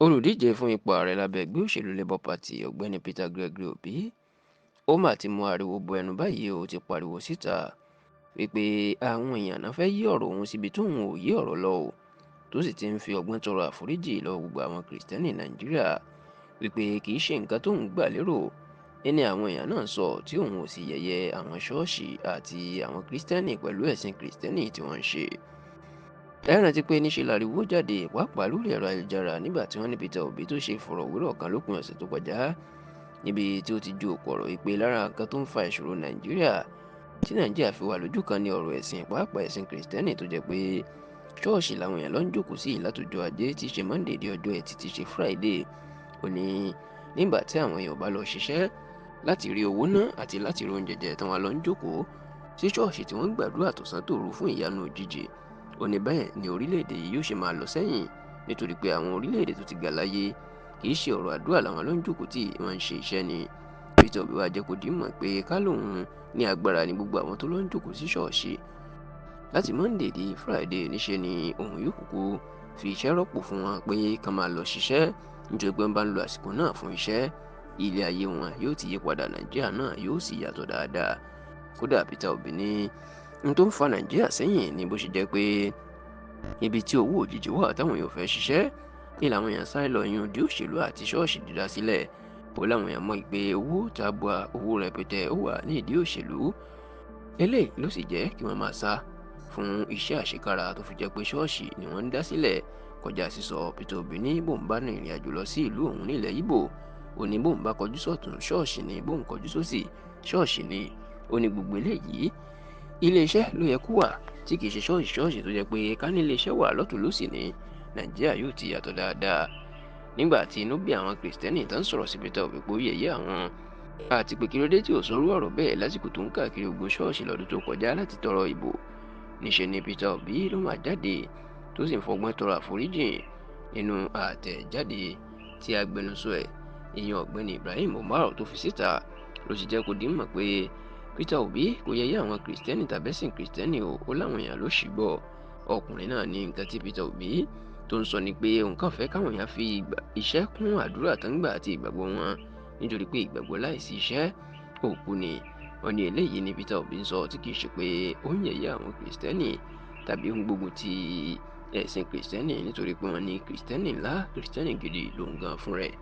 Olùdíje fún ipò ààrẹ lábẹ́ ẹgbẹ́ òṣèlú Labour Party ọ̀gbẹ́ni Peter Gregory Obi ó mà ti mú ariwo bo ẹnu báyìí ó ti pariwo síta wípé àwọn èèyàn náà fẹ́ yí ọ̀rọ̀ òun síbi tóun ò yí ọ̀rọ̀ lọ o, tó sì ti ń fi ọgbọ́n tọrọ àforíjì lọ́wọ́ gbogbo àwọn kìrìsìtẹ́nì Nàìjíríà wípé kì í ṣe nǹkan tóun gbà lérò ẹni àwọn èèyàn náà sọ tí òun ò sì yẹ̀yẹ́ àwọn ṣọ́ọ̀ṣì àti àwọn kìrìsìtẹ́nì pẹ̀lú ẹ̀sìn kìrìsìtẹ́nì tí wọ́n ń ṣe. Ẹ rántí pé níṣe lariwo jáde pàápàá lórí ẹ̀rọ ayélujára nígbà tí wọ́n ní Peter Obi tó ṣe ìfọ̀rọ̀wérọ̀ kan lópin ọ̀sẹ̀ tó kọjá níbi tí ó ti ju òpó ọ̀rọ̀ ìpè lára nǹkan tó ń fa ìṣòro Nàìjíríà tí Nàìjíríà fi wà lójú kan ní ọ̀rọ̀ ẹ̀sìn pàápàá ẹ̀sìn kìrìsìtẹ́nì tó jẹ́ pé ṣọ́ọ̀ṣì làwọn èèyàn lọ ń jókòó sí látọjọ́ ajé tí í ṣe Monday di ọjọ́ ẹtì tí í ṣe Friday. Ó ní nígbà tí àwọn èèyàn bá lọ ṣiṣẹ́ láti rí owó ná àti láti rí oúnjẹ jẹ tán wá lọ ń jókòó sí ṣọ́ọ̀ṣì tí wọ́n ń gbàdúrà tọ̀sán tòru fún ìyanu òjijì. Ó ní bẹ́ẹ̀ ni orílẹ̀-èdè yìí yóò ṣe máa lọ sẹ́yìn nítorí pé àwọn orílẹ̀-èdè tó ti ga láyé kì í ṣe ọ̀rọ̀ àdúrà làwọn ló ń jókòó tí wọ́n ń ṣe iṣẹ́ ni. Peter Obi wá jẹ́ kó dì mọ̀ pé ká lóun ní agbára ní gbogbo àwọn tó lọ ń jókòó sí ṣọ́ọ̀ṣì láti Monday di Friday níṣe ni òun yóò kúkú fi iṣẹ́ rọ́pò fún wọn pé kán máa lọ ṣiṣẹ́ nítorí pé wọ́n bá ń lo àsìkò náà fún iṣẹ́ ilé ayé wọn yóò ti yí padà, Nàìjíríà náà yóò sì yàtọ̀ dáadáa. Kódà Peter Obi ní n tó ń fa Nàìjíríà sẹ́yìn ní bó ṣe jẹ́ pé ibi tí owó òjijì wà táwọn èèyàn fẹ́ ṣiṣẹ́ ní làwọn èèyàn sáré lọ yan di òṣèlú àti ṣọ́ọ̀ṣì dídá sílẹ̀. Ó láwọn èèyàn mọ̀ pé owó tabua owó rẹpẹtẹ ó wà ní ìdí òṣèlú. Eléyìí ló sì jẹ́ kí wọ́n máa sá fún iṣẹ́ àṣekára tó fi jẹ́ pé ṣọ́ọ̀ṣì ni wọ́n ń dá sílẹ̀ kọjá sísọ. Peter Obi ní bóun bá rìn ìrìn àjò lọ sí ìlú òun nílẹ̀ Ìgbò, ó ní bóun bá kọjú sọ́tún ṣọ́ọ̀ṣì ni, bóun kọjú sósì ṣọ́ọ̀ṣì ni. Ó ní gbogbo eléyìí ilé-iṣẹ́ ló yẹ kó wà tí kì í ṣe ṣọ́ọ̀ṣì tó jẹ́ pé ká ní ilé-iṣẹ́ wà lọ́tùn lósì ní Nàìjíríà yóò ti yàtọ̀ dáadáa. Nígbà tí inú bí àwọn kìrìsìtẹ́nì tó ń sọ̀rọ̀ sí Peter Obi pé ó yẹ̀yẹ́ àwọn àti pé kí ló dé tí ò sọrú ọ̀rọ̀ bẹ́ẹ̀ lásìkò tó ń káàkiri gbogbo ṣọ́ọ̀ṣì lọ́dún tó kọjá láti tọrọ ìbò. Níṣe ni Peter Obi ló máa jáde tó sì ń fọgbọ́n tọrọ àforíjì nínú àtẹ̀jáde tí agbẹnusọ ẹ̀ ìyẹn ọ̀gbẹ́ni Ibrahim Omar tó fi síta ló sì jẹ́ kó dì mọ̀ pé Peter Obi kò yẹ̀yẹ́ àwọn kìrìsìtẹ́nì tàbẹ́sìn kìrìsìtẹ́nì ó láwọn èèyàn ló ṣì gbọ́. Ọkùnrin náà ní nǹkan tí Peter Obi tó ń sọ ni pé òun kàn fẹ́ káwọn èèyàn fi iṣẹ́ kún àdúrà tó ń gbà àti ìgbàgbọ́ wọn nítorí pé ìgbàgbọ́ láìsí iṣẹ́ òkú ni. Wọ́n ní eléyìí ni Peter Obi ń sọ tí kì í ṣe pé ó ń yẹ̀yẹ́ àwọn kìrìsìtẹ́nì tàbí ó ń gbógun ti ẹ̀sìn kìrìsìtẹ́nì nítorí pé wọ́n ní kìrìsìtẹ́nì ńlá kìrìsìtẹ́nì gidi lòun gan fún rẹ̀.